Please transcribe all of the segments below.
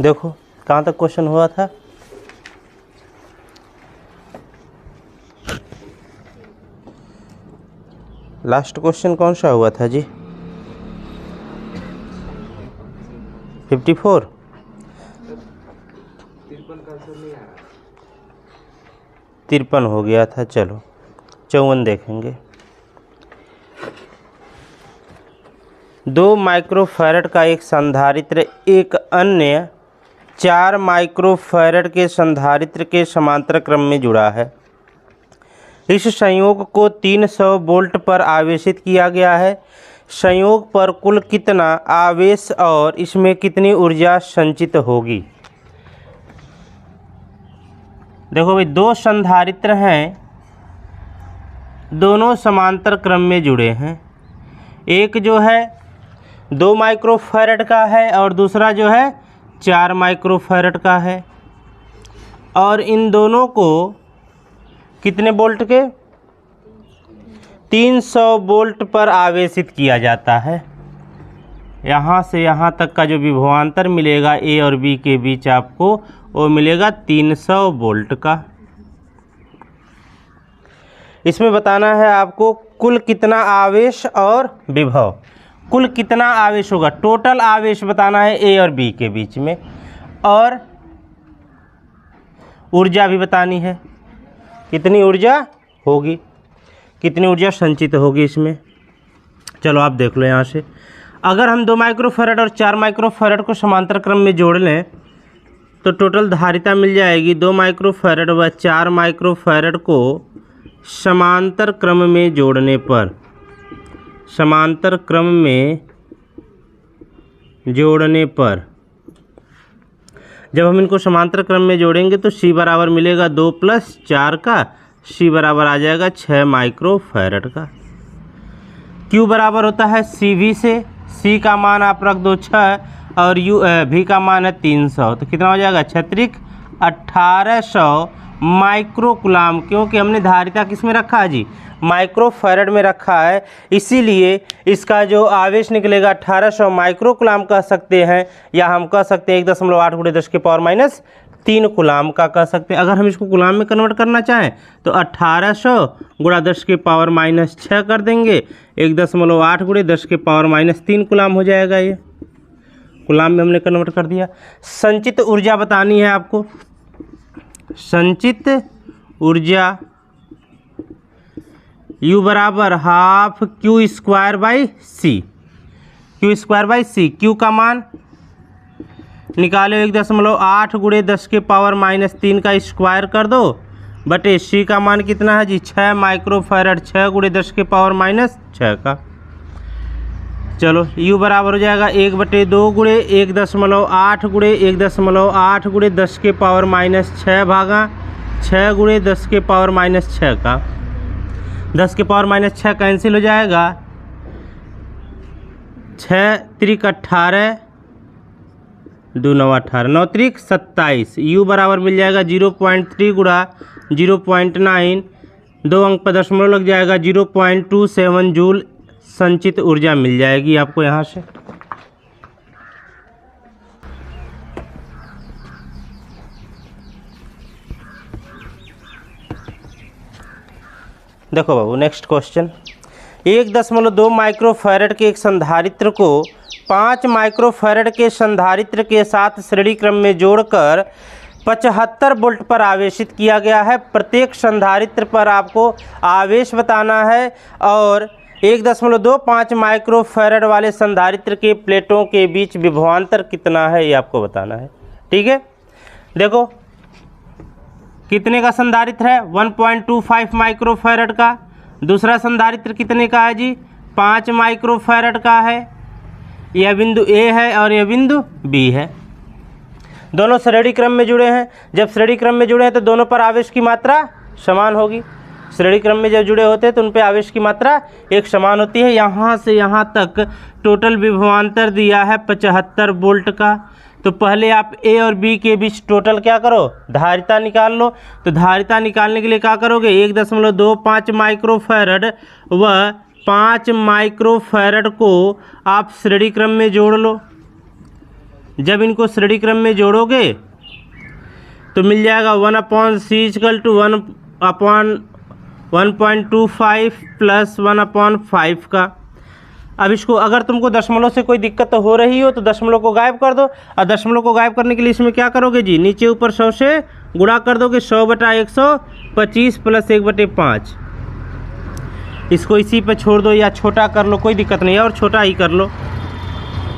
देखो कहाँ तक क्वेश्चन हुआ था। लास्ट क्वेश्चन कौन सा हुआ था जी? 54। 53 हो गया था। चलो 54 देखेंगे। 2 माइक्रोफैरड का एक संधारित्र एक अन्य 4 माइक्रोफैरड के संधारित्र के समांतर क्रम में जुड़ा है। इस संयोग को 300 वोल्ट पर आवेशित किया गया है। संयोग पर कुल कितना आवेश और इसमें कितनी ऊर्जा संचित होगी? देखो भाई, 2 संधारित्र हैं, दोनों समांतर क्रम में जुड़े हैं। एक जो है 2 माइक्रोफैरड का है और दूसरा जो है 4 माइक्रोफैरड का है। और इन दोनों को कितने वोल्ट के 300 वोल्ट पर आवेशित किया जाता है। यहाँ से यहाँ तक का जो विभवांतर मिलेगा ए और बी के बीच आपको, वो मिलेगा 300 वोल्ट का। इसमें बताना है आपको कुल कितना आवेश और विभव। कुल कितना आवेश होगा, टोटल आवेश बताना है ए और बी के बीच में, और ऊर्जा भी बतानी है, कितनी ऊर्जा होगी, कितनी ऊर्जा संचित होगी इसमें। चलो आप देख लो यहाँ से, अगर हम 2 माइक्रोफैरड और 4 माइक्रोफैरड को समांतर क्रम में जोड़ लें तो टोटल धारिता मिल जाएगी। 2 माइक्रोफैरड व 4 माइक्रोफैरड को समांतर क्रम में जोड़ने पर, समांतर क्रम में जोड़ने पर जब हम इनको समांतर क्रम में जोड़ेंगे तो C बराबर मिलेगा 2 + 4 का, C बराबर आ जाएगा 6 माइक्रोफैरड का। Q बराबर होता है CV से, C का मान आप रख दो 6 और V का मान है 300, तो कितना हो जाएगा 6 × 1800 माइक्रोकुलाम। क्योंकि हमने धारिता किस में रखा है जी, माइक्रोफैरड में रखा है, इसीलिए इसका जो आवेश निकलेगा 1800 माइक्रोकुलाम कह सकते हैं, या हम कह सकते हैं 1.8 × 10⁻³ कुलाम का कह सकते हैं। अगर हम इसको कुलाम में कन्वर्ट करना चाहें तो 1800 × 10⁻⁻6 कर देंगे, 1.8 × 10⁻³ कुलाम हो जाएगा। ये कुलाम में हमने कन्वर्ट कर दिया। संचित ऊर्जा बतानी है आपको। संचित ऊर्जा U बराबर ½ Q² / C। Q का मान निकालो, 1.8 × 10⁻³ का स्क्वायर कर दो, बटे C का मान कितना है जी 6 माइक्रोफैरड, 6 × 10⁻6 का। चलो U बराबर हो जाएगा 1/2 × 1.8 × 10⁻6 भागा 6 × 10⁻6 का। 10⁻6 कैंसिल हो जाएगा, 6 × 18 2 × 9 18, 9 × 27। U बराबर मिल जाएगा 0.3 × 0.9, 2 अंक पर दशमलव लग जाएगा, 0.27 जूल संचित ऊर्जा मिल जाएगी आपको यहाँ से। देखो बाबू, नेक्स्ट क्वेश्चन। 1.2 माइक्रोफैरड के एक संधारित्र को 5 माइक्रोफैरड के संधारित्र के साथ श्रेणी क्रम में जोड़कर 75 वोल्ट पर आवेशित किया गया है। प्रत्येक संधारित्र पर आपको आवेश बताना है और 1.25 माइक्रोफैरड वाले संधारित्र के प्लेटों के बीच विभवांतर कितना है ये आपको बताना है। ठीक है, देखो कितने का संधारित्र है 1.25 माइक्रोफैरड का। दूसरा संधारित्र कितने का है जी 5 माइक्रोफैरड का है। यह बिंदु A है और यह बिंदु B है। दोनों श्रेणी क्रम में जुड़े हैं। जब श्रेणी क्रम में जुड़े हैं तो दोनों पर आवेश की मात्रा समान होगी। श्रेणी क्रम में जब जुड़े होते हैं तो उन पर आवेश की मात्रा एक समान होती है। यहाँ से यहाँ तक टोटल विभवांतर दिया है 75 वोल्ट का। तो पहले आप A और B के बीच टोटल क्या करो, धारिता निकाल लो। तो धारिता निकालने के लिए क्या करोगे, 1.25 माइक्रोफैरड व 5 माइक्रोफैरड को आप श्रेणी क्रम में जोड़ लो। जब इनको श्रेणी क्रम में जोड़ोगे तो मिल जाएगा 1/c=1/1.25 प्लस 1/5 का। अब इसको अगर तुमको दशमलव से कोई दिक्कत हो रही हो तो दशमलव को गायब कर दो, और दशमलव को गायब करने के लिए इसमें क्या करोगे जी, नीचे ऊपर 100 से गुणा कर दोगे, 100/125 प्लस 1/5। इसको इसी पे छोड़ दो या छोटा कर लो, कोई दिक्कत नहीं है, और छोटा ही कर लो।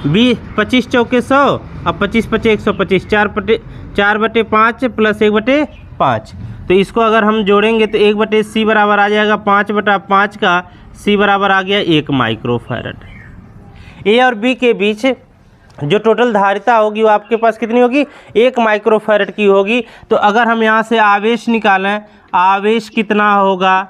25 चौके 100 और 25 पचे 125, 4/5 प्लस 1/5। तो इसको अगर हम जोड़ेंगे तो 1/c बराबर आ जाएगा 5/5 का, c बराबर आ गया 1 माइक्रोफैरड। ए और बी के बीच जो टोटल धारिता होगी वो आपके पास कितनी होगी, 1 माइक्रोफैरड की होगी। तो अगर हम यहाँ से आवेश निकालें, आवेश कितना होगा,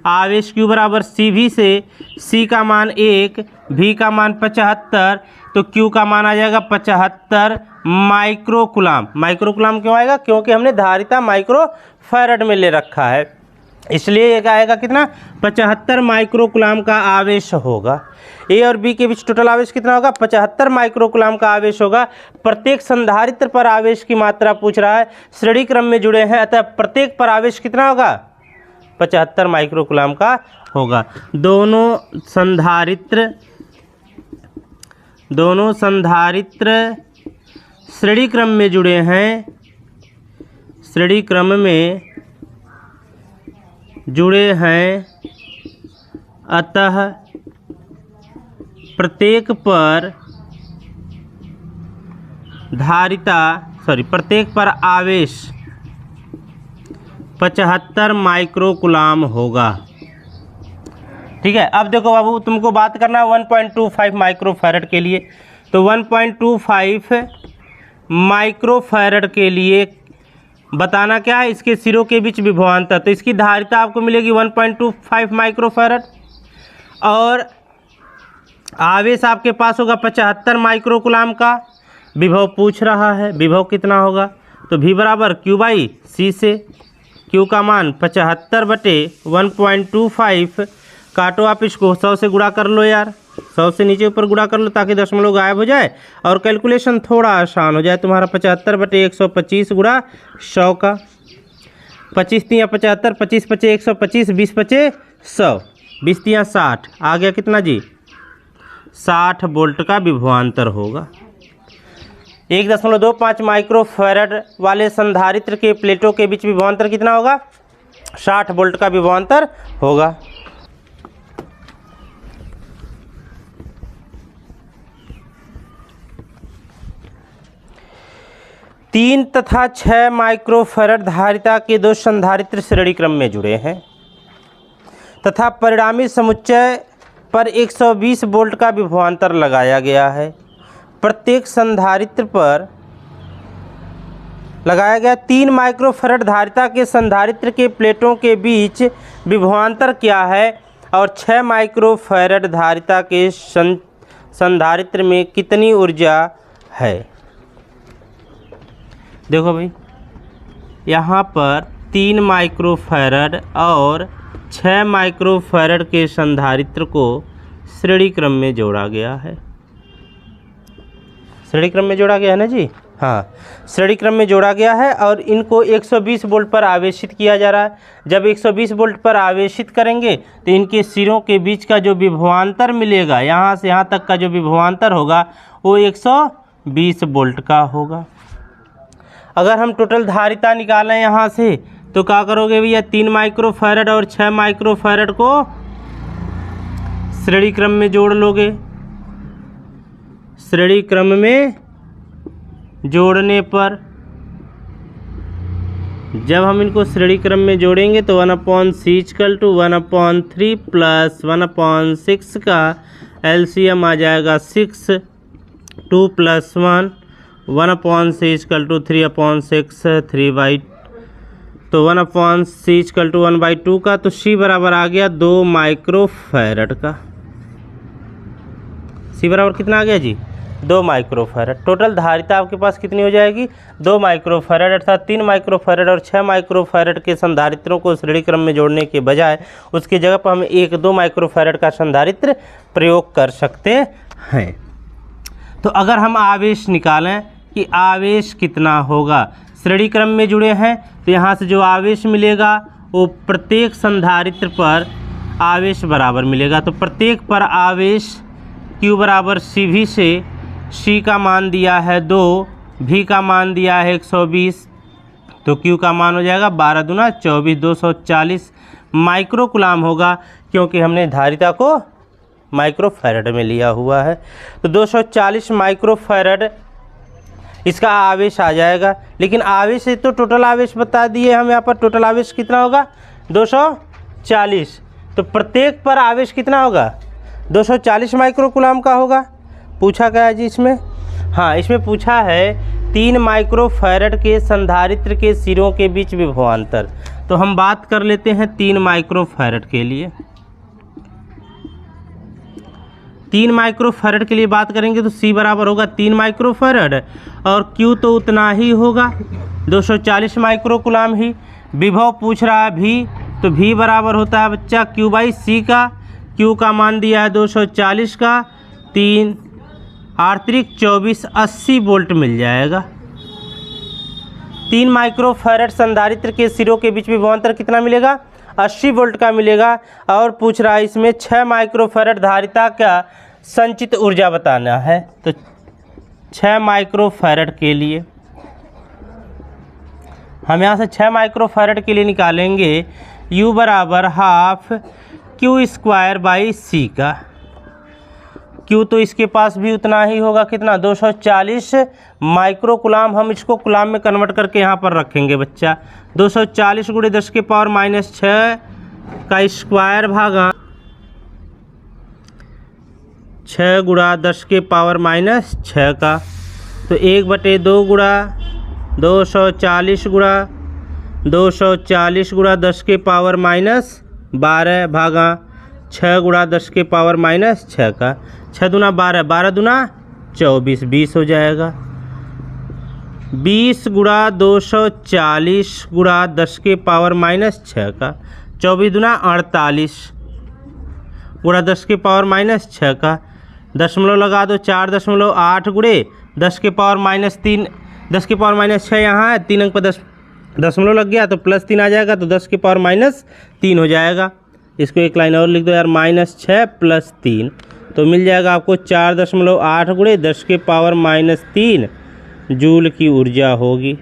आवेश Q बराबर CV से C का मान 1, V का मान 75, तो Q का मान आ जाएगा 75 माइक्रोकुलाम। माइक्रोकुलाम क्यों आएगा, क्योंकि हमने धारिता माइक्रोफैरड में ले रखा है, इसलिए एक आएगा कितना, 75 माइक्रोकुलाम का आवेश होगा। ए और बी के बीच टोटल आवेश कितना होगा, 75 माइक्रोकुलाम का आवेश होगा। प्रत्येक संधारित्र पर आवेश की मात्रा पूछ रहा है, श्रेणी क्रम में जुड़े हैं, अतः प्रत्येक पर आवेश कितना होगा, 75 माइक्रोकुलाम का होगा। दोनों संधारित्र श्रेणी क्रम में जुड़े हैं, श्रेणी क्रम में जुड़े हैं, अतः प्रत्येक पर आवेश 75 माइक्रोकुलाम होगा। ठीक है। अब देखो बाबू, तुमको बात करना है 1.25 माइक्रोफैरड के लिए। तो 1.25 माइक्रोफैरड के लिए बताना क्या है, इसके सिरों के बीच विभवांतर। तो इसकी धारिता आपको मिलेगी 1.25 माइक्रोफैरड, और आवेश आपके पास होगा 75 माइक्रोकुलाम का। विभव पूछ रहा है, विभव कितना होगा, तो V बराबर Q/C से Q का मान 75/1.25, काटो आप इसको, 100 से गुणा कर लो यार, 100 से नीचे ऊपर गुणा कर लो ताकि दशमलव गायब हो जाए और कैलकुलेशन थोड़ा आसान हो जाए तुम्हारा। 75/125 गुणा 100 का, 25 × 75, 25 × 5 125, 20 × 5 100, 20 × 60, आ गया कितना जी, 60 वोल्ट का विभवांतर होगा। 1.25 माइक्रोफैरड वाले संधारित्र के प्लेटों के बीच विभवांतर कितना होगा, 60 वोल्ट का विभवांतर होगा। तीन तथा 6 माइक्रोफैरड धारिता के दो संधारित्र श्रेणी क्रम में जुड़े हैं तथा परिणामी समुच्चय पर 120 वोल्ट का विभवांतर लगाया गया है। प्रत्येक संधारित्र पर लगाया गया 3 माइक्रोफैरड धारिता के संधारित्र के प्लेटों के बीच विभवांतर क्या है और 6 माइक्रोफैरड धारिता के संधारित्र में कितनी ऊर्जा है। देखो भाई, यहाँ पर 3 माइक्रोफैरड और 6 माइक्रोफैरड के संधारित्र को श्रेणी क्रम में जोड़ा गया है। श्रेणी क्रम में जोड़ा गया है ना जी, हाँ, श्रेणी क्रम में जोड़ा गया है और इनको 120 वोल्ट पर आवेशित किया जा रहा है। जब 120 वोल्ट पर आवेशित करेंगे तो इनके सिरों के बीच का जो विभवांतर मिलेगा, यहाँ से यहाँ तक का जो विभवांतर होगा वो 120 वोल्ट का होगा। अगर हम टोटल धारिता निकालें यहाँ से तो क्या करोगे भैया, 3 माइक्रोफैरड और 6 माइक्रोफैरड को श्रेणी क्रम में जोड़ लोगे। श्रेणी क्रम में जोड़ने पर जब हम इनको श्रेणी क्रम में जोड़ेंगे तो 1/c = 1/3 प्लस 1/6 का एलसीएम आ जाएगा 6, 2 + 1, 1/c = 3/6, 3/, तो 1/c = 1/2 का, तो C बराबर आ गया 2 माइक्रोफैरड का। C बराबर कितना आ गया जी, 2 माइक्रोफैरड। टोटल धारिता आपके पास कितनी हो जाएगी, 2 माइक्रोफैरड, अर्थात 3 माइक्रोफैरड और 6 माइक्रोफैरड के संधारित्रों को श्रेणी क्रम में जोड़ने के बजाय उसकी जगह पर हम 1-2 माइक्रोफैरड का संधारित्र प्रयोग कर सकते हैं। तो अगर हम आवेश निकालें कि आवेश कितना होगा, श्रेणी क्रम में जुड़े हैं तो यहाँ से जो आवेश मिलेगा वो प्रत्येक संधारित्र पर आवेश बराबर मिलेगा। तो प्रत्येक पर आवेश Q बराबर CV से C का मान दिया है 2, V का मान दिया है 120, तो Q का मान हो जाएगा 12 दूना 24, 240 माइक्रोकुलाम होगा, क्योंकि हमने धारिता को माइक्रोफैरड में लिया हुआ है। तो 240 माइक्रोफैरड इसका आवेश आ जाएगा। लेकिन आवेश से तो टोटल आवेश बता दिए हम, यहाँ पर टोटल आवेश कितना होगा 240, तो प्रत्येक पर आवेश कितना होगा 240 माइक्रोकुलाम का होगा। पूछा गया जी इसमें, हाँ इसमें पूछा है 3 माइक्रोफैरड के संधारित्र के सिरों के बीच विभवांतर। तो हम बात कर लेते हैं 3 माइक्रोफैरड के लिए। 3 माइक्रोफैरड के लिए बात करेंगे तो C बराबर होगा 3 माइक्रोफैरड और Q तो उतना ही होगा 240 माइक्रोकुलाम ही। विभव पूछ रहा है V, तो V बराबर होता है बच्चा Q बाई C का। Q का मान दिया है 240 का, 3 आर्तरिक 24 80 वोल्ट मिल जाएगा। 3 माइक्रोफैरड संधारित्र के सिरों के बीच विभवांतर कितना मिलेगा 80 वोल्ट का मिलेगा। और पूछ रहा है इसमें 6 माइक्रोफैरड धारिता का संचित ऊर्जा बताना है। तो 6 माइक्रोफैरड के लिए हम यहाँ से 6 माइक्रोफैरड के लिए निकालेंगे U बराबर half Q square by C का। Q तो इसके पास भी उतना ही होगा, कितना 240 माइक्रोकुलाम। हम इसको कुलाम में कन्वर्ट करके यहाँ पर रखेंगे बच्चा। 240 गुणे 10 के पावर माइनस 6 का स्क्वायर भागा 6 गुणा 10 के पावर माइनस 6 का। तो 1/2 गुणा 240 गुणा 240 गुणा 10 के पावर माइनस 12 भागा 6 गुणा 10 के पावर माइनस 6 का। 6 दूना 12, 12 दूना 24, 20 हो जाएगा। 20 गुणा 240 गुणा 10 के पावर माइनस 6 का। 24 दूना 48 गुणा 10 के पावर माइनस 6 का। दशमलव लगा दो, 4.8 गुणे 10 के पावर माइनस 3, 10 के पावर माइनस 6 यहाँ है, 3 अंक पर दशमलव लग गया तो +3 आ जाएगा, तो 10 के पावर माइनस 3 हो जाएगा। इसको एक लाइन और लिख दो यार, -6 + 3, तो मिल जाएगा आपको 4.8 गुणे 10 के पावर माइनस 3 जूल की ऊर्जा होगी।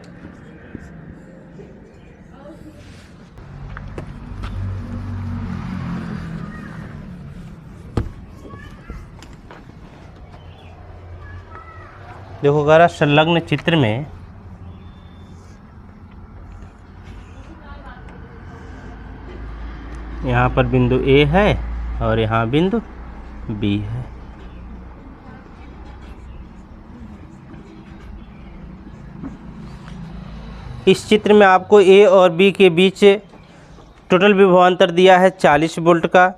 देखो अगर संलग्न चित्र में यहाँ पर बिंदु A है और यहाँ बिंदु B है। इस चित्र में आपको A और B के बीच टोटल विभवांतर दिया है 40 वोल्ट का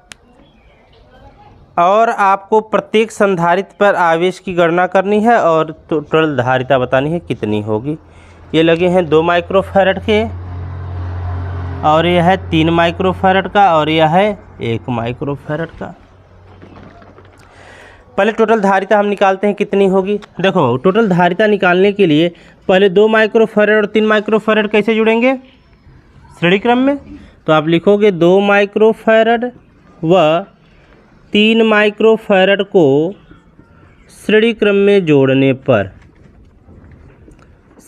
और आपको प्रत्येक संधारित्र पर आवेश की गणना करनी है और टोटल धारिता बतानी है कितनी होगी। ये लगे हैं 2 माइक्रोफैरड के और यह है 3 माइक्रोफैरड का और यह है 1 माइक्रोफैरड का। पहले टोटल धारिता हम निकालते हैं कितनी होगी। देखो टोटल धारिता निकालने के लिए पहले 2 माइक्रोफैरड और 3 माइक्रोफैरड कैसे जुड़ेंगे श्रेणी क्रम में। तो आप लिखोगे 2 माइक्रोफैरड व 3 माइक्रोफैरड को श्रेणी क्रम में जोड़ने पर,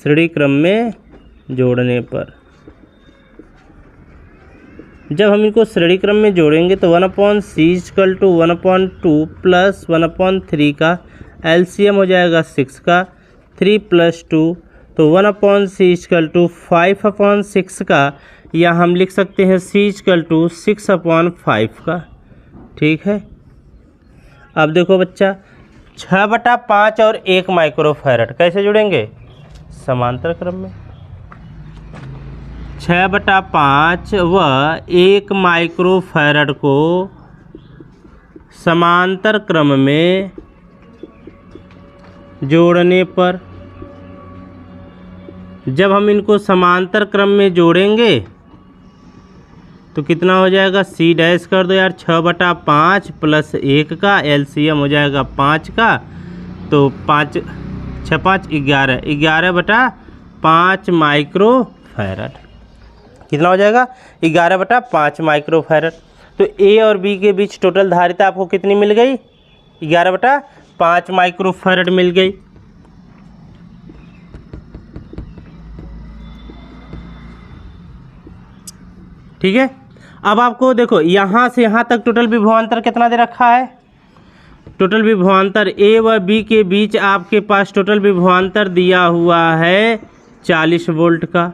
श्रेणी क्रम में जोड़ने पर जब हम इनको श्रेणी क्रम में जोड़ेंगे तो 1/c = 1/2 + 1/3 का LCM हो जाएगा 6 का, 3 + 2 तो 1/c = 5/6 का, या हम लिख सकते हैं c = 6/5 का। ठीक है। अब देखो बच्चा 6/5 और 1 माइक्रोफैरड कैसे जुड़ेंगे समांतर क्रम में। 6/5 व 1 माइक्रोफैरड को समांतर क्रम में जोड़ने पर, जब हम इनको समांतर क्रम में जोड़ेंगे तो कितना हो जाएगा, C डैश कर दो यार, 6/5 + 1 का LCM हो जाएगा 5 का, तो 5 6 5 11 11/5 माइक्रो फैरड। कितना हो जाएगा? 11/5 माइक्रो फैरड। तो ए और बी के बीच टोटल धारिता आपको कितनी मिल गई? 11/5 माइक्रो फैरड मिल गई। ठीक है। अब आपको देखो यहाँ से यहाँ तक टोटल विभवांतर कितना दे रखा है? टोटल विभवांतर ए व बी के बीच आपके पास टोटल विभवांतर दिया हुआ है 40 वोल्ट का।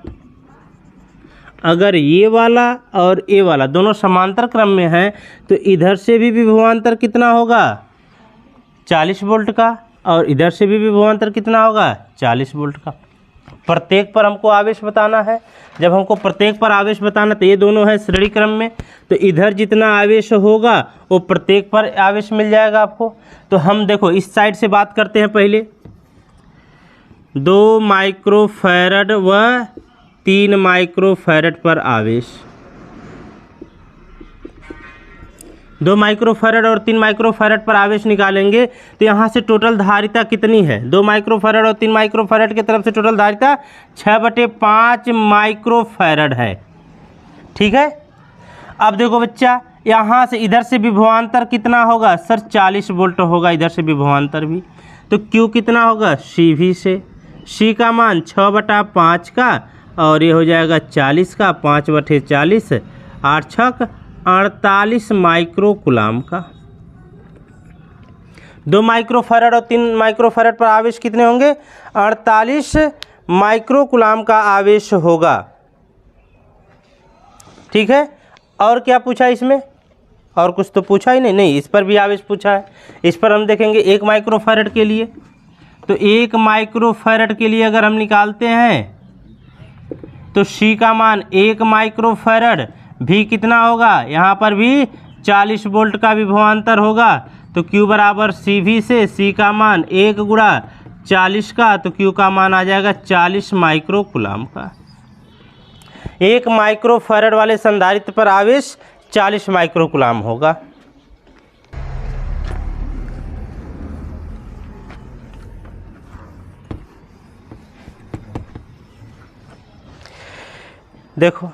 अगर ये वाला और ये वाला दोनों समांतर क्रम में हैं तो इधर से भी विभवांतर कितना होगा? 40 वोल्ट का, और इधर से भी विभवांतर कितना होगा? 40 वोल्ट का। प्रत्येक पर हमको आवेश बताना है। जब हमको प्रत्येक पर आवेश बताना तो ये दोनों है श्रेणी क्रम में, तो इधर जितना आवेश होगा वो प्रत्येक पर आवेश मिल जाएगा आपको। तो हम देखो इस साइड से बात करते हैं पहले। 2 माइक्रोफैरड व 3 माइक्रोफैरड पर आवेश। 2 माइक्रोफैरड और 3 माइक्रोफैरड पर आवेश निकालेंगे तो यहाँ से टोटल धारिता कितनी है? 2 माइक्रोफैरड और 3 माइक्रोफैरड की तरफ से टोटल धारिता 6/5 माइक्रोफैरड है। ठीक है। अब देखो बच्चा, यहाँ से इधर से विभवांतर कितना होगा? सर 40 वोल्ट होगा इधर से विभवांतर भी। तो Q कितना होगा? CV से। C का मान 6/5 का, और ये हो जाएगा 40 का, 5/40, 8 छक 48 माइक्रो कूलाम का। 2 माइक्रोफैरड और 3 माइक्रोफैरड पर आवेश कितने होंगे? 48 माइक्रो कूलाम का आवेश होगा। ठीक है। और क्या पूछा इसमें? और कुछ तो पूछा ही नहीं। नहीं, इस पर भी आवेश पूछा है। इस पर हम देखेंगे 1 माइक्रोफैरड के लिए। तो 1 माइक्रोफैरड के लिए अगर हम निकालते हैं तो C का मान 1 माइक्रोफैरड भी कितना होगा? यहाँ पर भी 40 वोल्ट का विभवांतर होगा। तो Q बराबर CV से C का मान 1 गुणा 40 का, तो Q का मान आ जाएगा 40 माइक्रो कूलाम का। 1 माइक्रोफैरड वाले संधारित्र पर आवेश 40 माइक्रो कूलाम होगा। देखो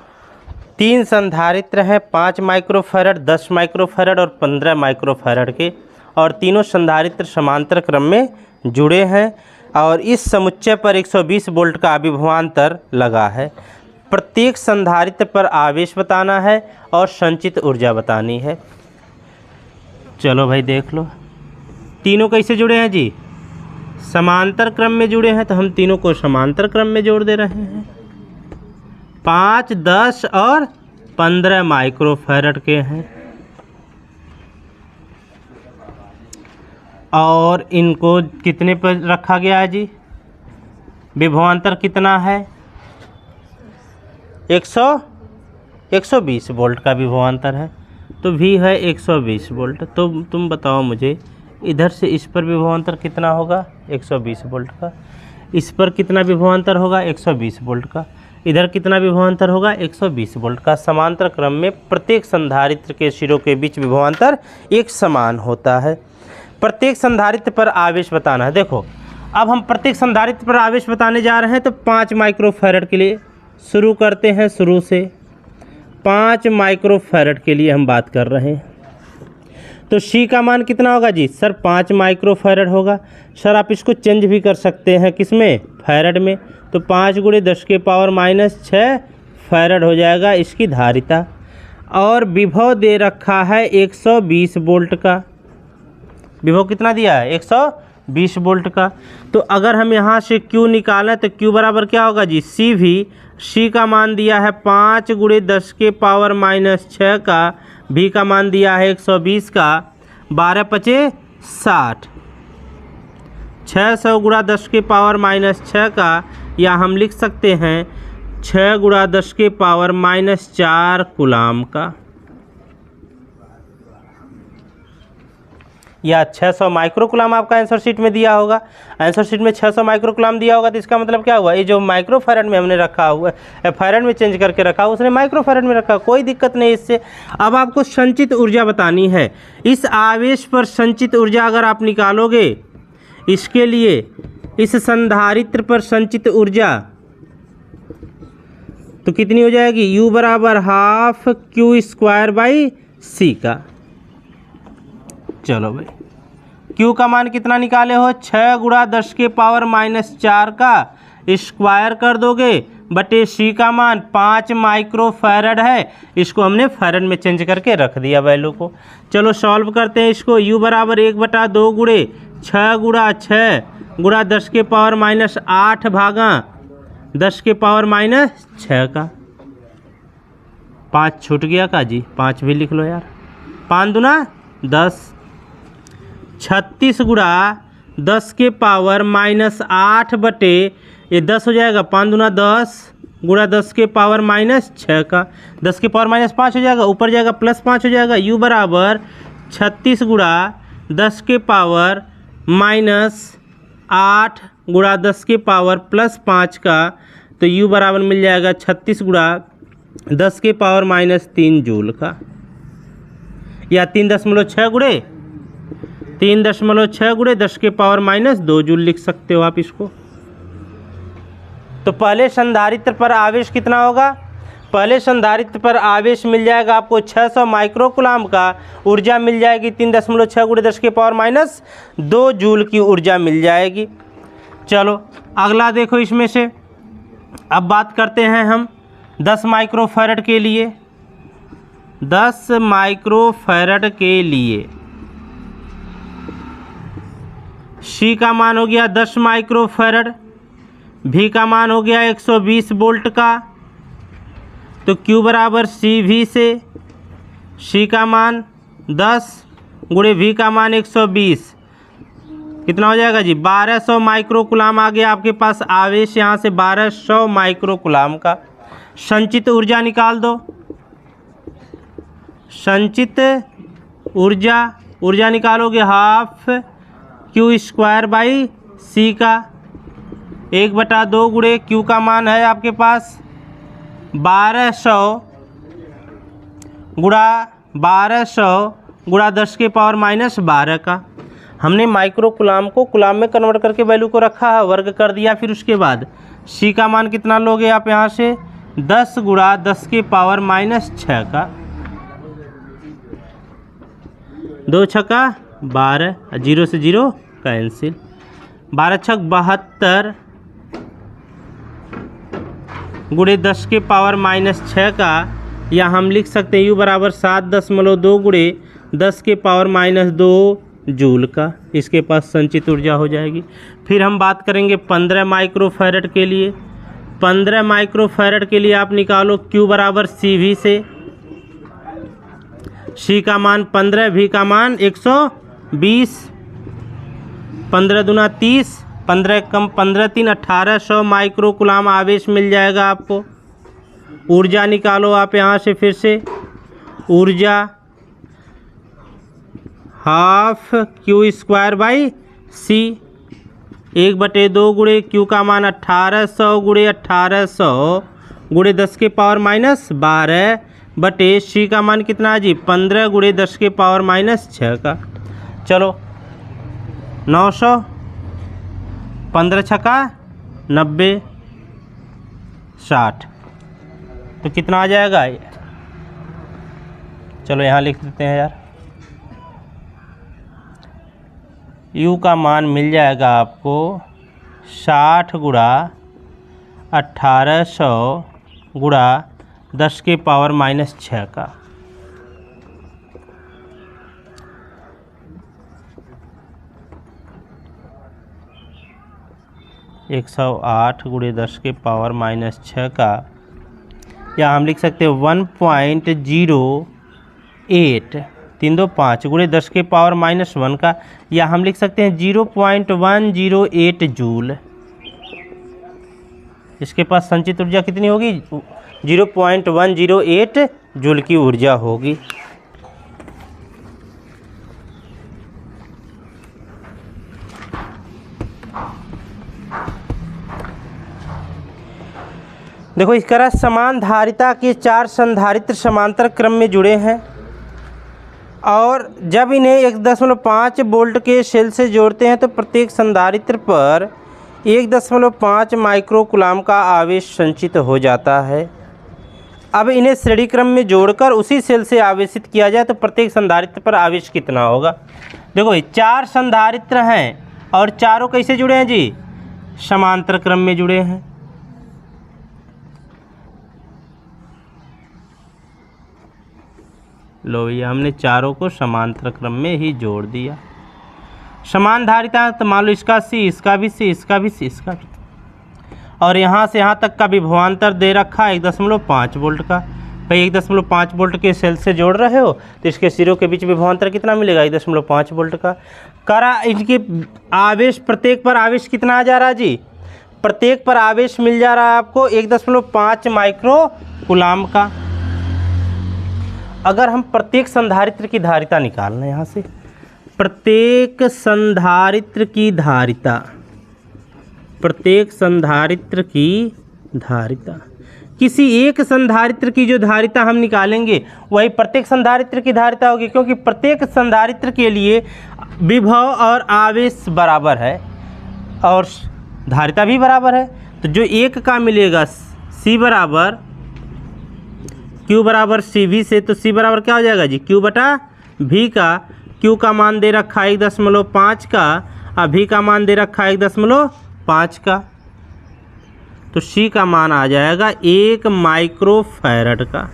3 संधारित्र हैं, 5 माइक्रोफैरड, 10 माइक्रोफैरड और 15 माइक्रोफैरड के, और तीनों संधारित्र समांतर क्रम में जुड़े हैं, और इस समुच्चय पर 120 वोल्ट का विभवांतर लगा है। प्रत्येक संधारित्र पर आवेश बताना है और संचित ऊर्जा बतानी है। चलो भाई देख लो, तीनों कैसे जुड़े हैं जी? समांतर क्रम में जुड़े हैं, तो हम तीनों को समांतर क्रम में जोड़ दे रहे हैं। 5, 10 और 15 माइक्रोफैरड के हैं, और इनको कितने पर रखा गया है जी? विभवांतर कितना है? 120 वोल्ट का विभवांतर है, तो भी है 120 वोल्ट। तो तुम बताओ मुझे, इधर से इस पर विभवांतर कितना होगा? 120 वोल्ट का। इस पर कितना विभवांतर होगा? 120 वोल्ट का। इधर कितना विभवांतर होगा? 120 वोल्ट का। समांतर क्रम में प्रत्येक संधारित्र के सिरों के बीच विभवांतर एक समान होता है। प्रत्येक संधारित्र पर आवेश बताना है। देखो अब हम प्रत्येक संधारित्र पर आवेश बताने जा रहे हैं, तो 5 माइक्रोफैरड के लिए शुरू करते हैं। शुरू से 5 माइक्रोफैरड के लिए हम बात कर रहे हैं, तो C का मान कितना होगा जी? सर 5 माइक्रोफैरड होगा। सर आप इसको चेंज भी कर सकते हैं, किसमें? फैरड में। तो 5 × 10⁻⁶ फैरड हो जाएगा इसकी धारिता, और विभव दे रखा है 120 वोल्ट का। विभव कितना दिया है? 120 वोल्ट का। तो अगर हम यहाँ से Q निकालें तो Q बराबर क्या होगा जी? CV। C का मान दिया है 5 × 10⁻⁶ का, V का मान दिया है 120 का, 12×5 = 60, 600 × 10⁻⁻6 का, या हम लिख सकते हैं 6 × 10⁻⁴ कूलाम का, या 600 माइक्रो कूलाम आपका आंसर शीट में दिया होगा। आंसर शीट में 600 माइक्रो कूलाम दिया होगा, तो इसका मतलब क्या हुआ? ये जो माइक्रो फैरड में हमने रखा हुआ है, फैरड में चेंज करके रखा, उसने माइक्रो फैरड में रखा, कोई दिक्कत नहीं इससे। अब आपको संचित ऊर्जा बतानी है। इस आवेश पर संचित ऊर्जा अगर आप निकालोगे, इसके लिए इस संधारित्र पर संचित ऊर्जा तो कितनी हो जाएगी, U बराबर हाफ क्यू स्क्वायर बाई सी का। चलो भाई, Q का मान कितना निकाले हो, 6 गुणा 10 के पावर माइनस 4 का स्क्वायर कर दोगे बटे C का मान 5 माइक्रो फैरड है। इसको हमने फैरड में चेंज करके रख दिया वैल्यू को। चलो सॉल्व करते हैं इसको। U बराबर 1/2 गुणे 6 गुणा 6 गुणा 10 के पावर माइनस 8 भागा 10 के पावर माइनस 6 का। 5 छूट गया का जी, 5 भी लिख लो यार। 5 दूना 10, 36 गुणा 10 के पावर माइनस 8 बटे ये 10 हो जाएगा, 5 दूना 10 गुणा 10 के पावर माइनस 6 का। 10 के पावर माइनस 5 हो जाएगा, ऊपर जाएगा प्लस 5 हो जाएगा। U बराबर 36 गुणा 10 के पावर माइनस 8 गुणा 10 के पावर प्लस 5 का। तो U बराबर मिल जाएगा 36 गुणा 10 के पावर माइनस 3 जूल का, या 3.6 गुणे 3.6 गुणे 10 के पावर माइनस 2 जूल लिख सकते हो आप इसको। तो पहले संधारित्र पर आवेश कितना होगा, पहले संधारित्र पर आवेश मिल जाएगा आपको 600 माइक्रोकुलाम का, ऊर्जा मिल जाएगी 3.6 गुणे 10 के पावर माइनस 2 जूल की ऊर्जा मिल जाएगी। चलो अगला देखो, इसमें से अब बात करते हैं हम 10 माइक्रोफैरड के लिए। 10 माइक्रोफैरड के लिए C का मान हो गया 10 माइक्रोफैरड, V का मान हो गया 120 वोल्ट का। तो Q बराबर CV से C का मान 10 गुणे V का मान 120 कितना हो जाएगा जी, 1200 माइक्रोकुलाम आ गया आपके पास आवेश, यहाँ से 1200 माइक्रोकुलाम का। संचित ऊर्जा निकाल दो। संचित ऊर्जा निकालोगे हाफ क्यू स्क्वायर बाई सी का। 1/2 गुणे Q का मान है आपके पास 1200 गुणा 10 के पावर माइनस 12 का। हमने माइक्रो कुलाम को कुलाम में कन्वर्ट करके वैल्यू को रखा है, वर्ग कर दिया। फिर उसके बाद C का मान कितना लोगे आप यहाँ से, 10 गुणा 10 के पावर माइनस 6 का। 2 छक्का 12, 0 से 0 कैंसिल, 12 छक 72 गुणे 10 के पावर माइनस 6 का, या हम लिख सकते हैं U बराबर 7.2 गुणे 10 के पावर माइनस 2 जूल का। इसके पास संचित ऊर्जा हो जाएगी। फिर हम बात करेंगे 15 माइक्रोफैरड के लिए। 15 माइक्रोफैरड के लिए आप निकालो Q बराबर CV से। C का मान 15, V का मान 120, 15 दूना 30, 15 कम 15 3 1800 माइक्रोकुलाम आवेश मिल जाएगा आपको। ऊर्जा निकालो आप यहाँ से फिर से। ऊर्जा हाफ क्यू स्क्वायर बाई सी, 1/2 गुणे Q का मान 1800 गुणे 1800 गुणे 10 के पावर माइनस 12 बटे C का मान कितना जी, 15 गुणे 10 के पावर माइनस 6 का। चलो 900, 15 छक्का 90, 60, तो कितना आ जाएगा। चलो यहाँ लिख देते हैं यार। U का मान मिल जाएगा आपको 60 गुणा 1800 गुणा 10 के पावर माइनस 6 का। एक 108 गुणे 10 के पावर माइनस 6 का, या हम लिख सकते हैं 1.08 3 2 5 गुणे 10 के पावर माइनस 1 का, या हम लिख सकते हैं 0.108 जूल। इसके पास संचित ऊर्जा कितनी होगी, 0.108 जूल की ऊर्जा होगी। देखो इस तरह समान धारिता के 4 संधारित्र समांतर क्रम में जुड़े हैं। और जब इन्हें 1.5 वोल्ट के सेल से जोड़ते हैं तो प्रत्येक संधारित्र पर 1.5 माइक्रो कूलाम का आवेश संचित हो जाता है। अब इन्हें श्रेणी क्रम में जोड़कर उसी सेल से आवेशित किया जाए तो प्रत्येक संधारित्र पर आवेश कितना होगा। देखो 4 संधारित्र हैं और चारों कैसे जुड़े हैं जी, समांतर क्रम में जुड़े हैं। लो भैया हमने चारों को समांतर क्रम में ही जोड़ दिया। समान धारिता तो मान लो इसका सी, इसका भी सी, इसका भी सी, इसका भी, और यहाँ से यहाँ तक का विभवांतर दे रखा है 1.5 वोल्ट का। भाई 1.5 वोल्ट के सेल से जोड़ रहे हो तो इसके सिरों के बीच विभवांतर कितना मिलेगा, 1.5 वोल्ट का। करा इनके आवेश, प्रत्येक पर आवेश कितना आ जा रहा है जी, प्रत्येक पर आवेश मिल जा रहा है आपको 1.5 माइक्रो कूलाम का। अगर हम प्रत्येक संधारित्र की धारिता निकालना है यहाँ से, प्रत्येक संधारित्र की धारिता, प्रत्येक संधारित्र की धारिता, किसी एक संधारित्र की जो धारिता हम निकालेंगे वही प्रत्येक संधारित्र की धारिता होगी, क्योंकि प्रत्येक संधारित्र के लिए विभव और आवेश बराबर है और धारिता भी बराबर है। तो जो एक का मिलेगा C बराबर Q बराबर CV से, तो C बराबर क्या हो जाएगा जी, Q बटा V का। Q का मान दे रखा है 1.5 का और V का मान दे रखा है 1.5 का, तो C का मान आ जाएगा 1 माइक्रो फैरड का।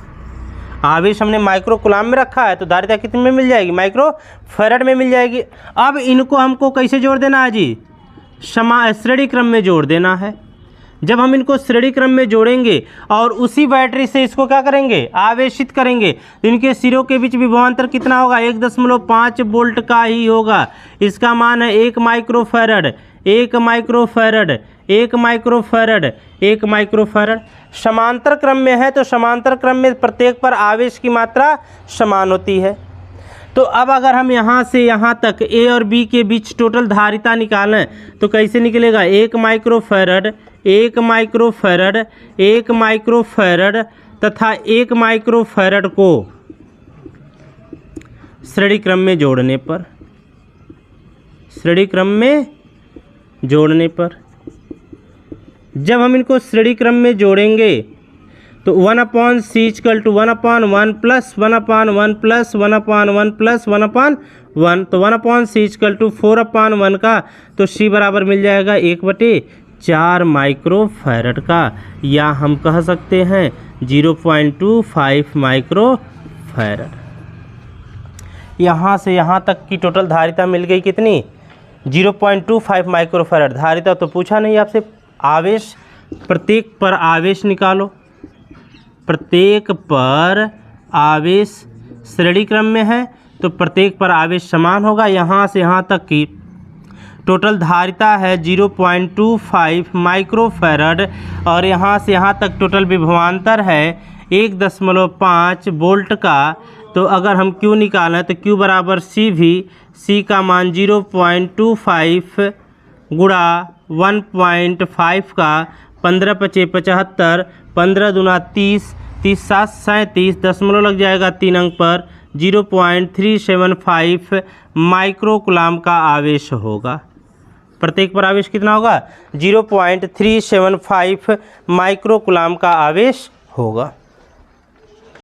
आवेश हमने माइक्रो कूलाम में रखा है तो धारिता कितने में मिल जाएगी, माइक्रो फैरड में मिल जाएगी। अब इनको हमको कैसे जोड़ देना है जी, श्रेणी क्रम में जोड़ देना है। जब हम इनको श्रेणी क्रम में जोड़ेंगे और उसी बैटरी से इसको क्या करेंगे, आवेशित करेंगे, तो इनके सिरों के बीच विभवांतर कितना होगा, 1.5 वोल्ट का ही होगा। इसका मान है 1 micro farad, 1 micro farad, 1 micro farad, 1 micro farad. समांतर क्रम में है तो समांतर क्रम में प्रत्येक पर आवेश की मात्रा समान होती है। तो अब अगर हम यहाँ से यहाँ तक A और B के बीच टोटल धारिता निकालें तो कैसे निकलेगा, 1 micro farad, 1 micro farad, 1 micro farad तथा 1 माइक्रो फैरड को श्रेणी क्रम में जोड़ने पर, श्रेणी क्रम में जोड़ने पर जब हम इनको श्रेणी क्रम में जोड़ेंगे तो 1/C = 1/1 + 1/1 + 1/1 + 1/1, तो 1/C = 4/1 का, तो C बराबर मिल जाएगा 1/4 माइक्रो फैरड का, या हम कह सकते हैं 0.25 माइक्रो फैरड। यहाँ से यहाँ तक की टोटल धारिता मिल गई कितनी, 0.25 माइक्रो फैरड। धारिता तो पूछा नहीं आपसे, आवेश, प्रत्येक पर आवेश निकालो, प्रत्येक पर आवेश श्रेणी क्रम में है तो प्रत्येक पर आवेश समान होगा। यहाँ से यहाँ तक की टोटल धारिता है 0.25 माइक्रो फैरड और यहाँ से यहाँ तक टोटल विभवांतर है 1.5 वोल्ट का। तो अगर हम Q निकालें तो Q बराबर CV, C का मान 0.25 गुणा 1.5 का, 15×5 = 75, 15 दूना 30, 30 7 37, दशमलव लग जाएगा 3 अंक पर, 0.375 माइक्रो कूलाम का आवेश होगा। प्रत्येक पर आवेश कितना होगा, 0.375 माइक्रो कूलाम का आवेश होगा।